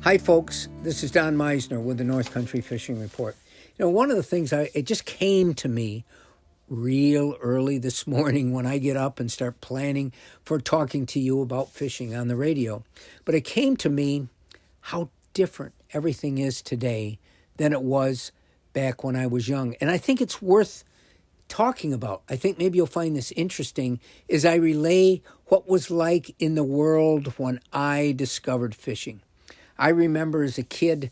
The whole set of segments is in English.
Hi, folks. This is Don Meisner with the North Country Fishing Report. One of the things it just came to me real early this morning when I get up and start planning for talking to you about fishing on the radio. But it came to me how different everything is today than it was back when I was young. And I think it's worth talking about. I think maybe you'll find this interesting as I relay what was like in the world when I discovered fishing. I remember as a kid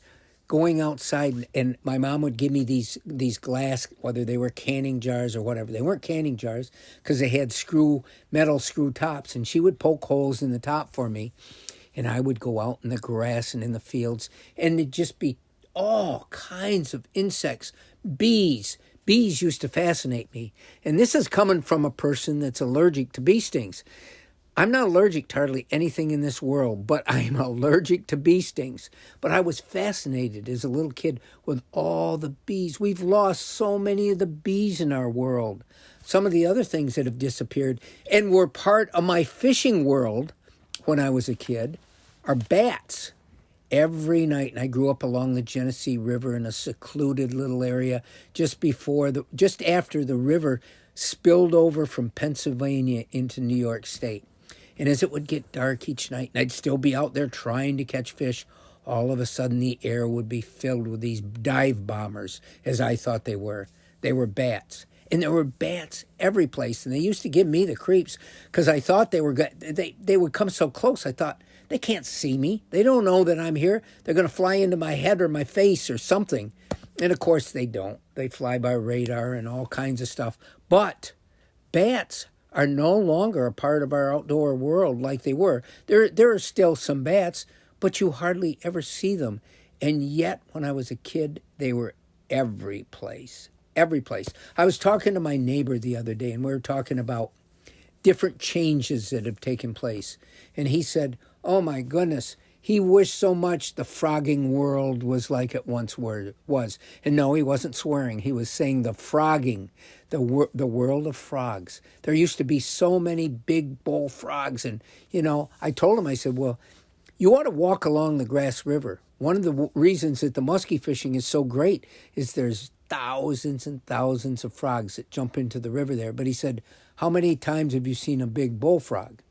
going outside, and my mom would give me these glass, whether they were canning jars or whatever. They weren't canning jars because they had metal screw tops, and she would poke holes in the top for me, and I would go out in the grass and in the fields, and it'd just be all kinds of insects, bees. Bees used to fascinate me, and this is coming from a person that's allergic to bee stings. I'm not allergic to hardly anything in this world, but I'm allergic to bee stings. But I was fascinated as a little kid with all the bees. We've lost so many of the bees in our world. Some of the other things that have disappeared and were part of my fishing world when I was a kid are bats. Every night, and I grew up along the Genesee River in a secluded little area just after the river spilled over from Pennsylvania into New York State. And as it would get dark each night, and I'd still be out there trying to catch fish, all of a sudden the air would be filled with these dive bombers, as I thought they were. They were bats. And there were bats every place, and they used to give me the creeps because I thought they would come so close. I thought, they can't see me. They don't know that I'm here. They're going to fly into my head or my face or something. And of course they don't. They fly by radar and all kinds of stuff. But bats are no longer a part of our outdoor world like they were. There are still some bats, but you hardly ever see them. And yet, when I was a kid, they were every place. Every place. I was talking to my neighbor the other day, and we were talking about different changes that have taken place. And he said, oh my goodness, he wished so much the frogging world was like it once was. And no, he wasn't swearing. He was saying the frogging, the world of frogs. There used to be so many big bull frogs. And, I told him, I said, well, you ought to walk along the Grass River. One of the reasons that the muskie fishing is so great is there's thousands and thousands of frogs that jump into the river there. But he said, how many times have you seen a big bullfrog?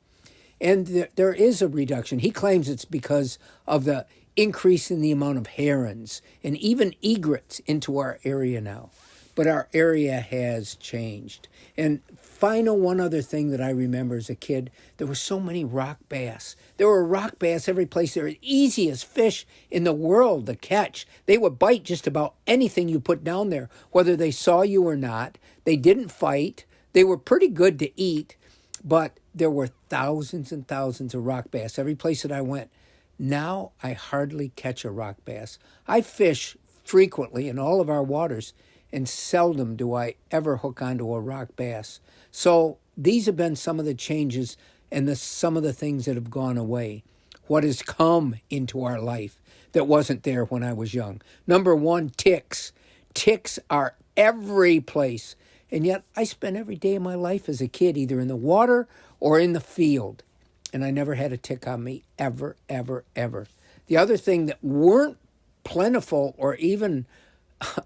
And there is a reduction. He claims it's because of the increase in the amount of herons and even egrets into our area now. But our area has changed. And one other thing that I remember as a kid, there were so many rock bass. There were rock bass every place. They're the easiest fish in the world to catch. They would bite just about anything you put down there, whether they saw you or not. They didn't fight. They were pretty good to eat. But there were thousands and thousands of rock bass every place that I went. Now I hardly catch a rock bass. I fish frequently in all of our waters, and seldom do I ever hook onto a rock bass. So these have been some of the changes and some of the things that have gone away. What has come into our life that wasn't there when I was young. Number one, ticks. Ticks are every place. And yet I spent every day of my life as a kid either in the water or in the field. And I never had a tick on me, ever, ever, ever. The other thing that weren't plentiful or even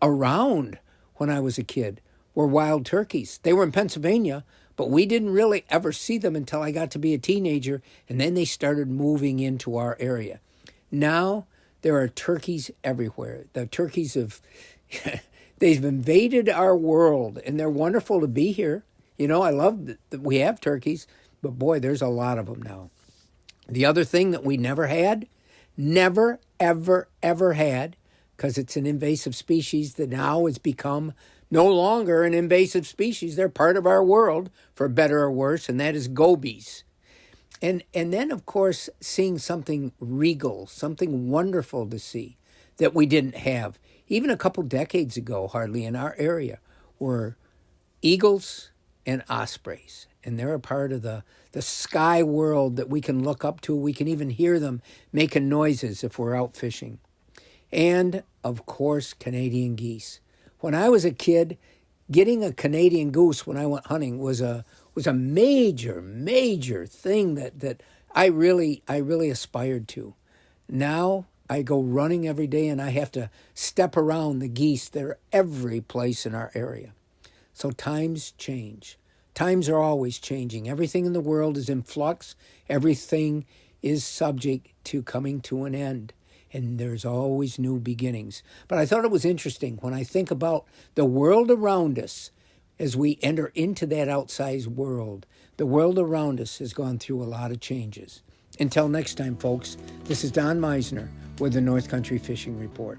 around when I was a kid were wild turkeys. They were in Pennsylvania, but we didn't really ever see them until I got to be a teenager, and then they started moving into our area. Now there are turkeys everywhere. The turkeys have... They've invaded our world, and they're wonderful to be here. I love that we have turkeys, but boy, there's a lot of them now. The other thing that we never, ever, ever had, because it's an invasive species that now has become no longer an invasive species. They're part of our world, for better or worse, and that is gobies. And then, of course, seeing something regal, something wonderful to see that we didn't have. Even a couple decades ago, hardly in our area, were eagles and ospreys. And they're a part of the sky world that we can look up to. We can even hear them making noises if we're out fishing. And, of course, Canadian geese. When I was a kid, getting a Canadian goose when I went hunting was a major thing that I really aspired to. Now I go running every day, and I have to step around the geese. They're every place in our area. So times change. Times are always changing. Everything in the world is in flux. Everything is subject to coming to an end. And there's always new beginnings. But I thought it was interesting when I think about the world around us as we enter into that outside world. The world around us has gone through a lot of changes. Until next time, folks, this is Don Meisner with the North Country Fishing Report.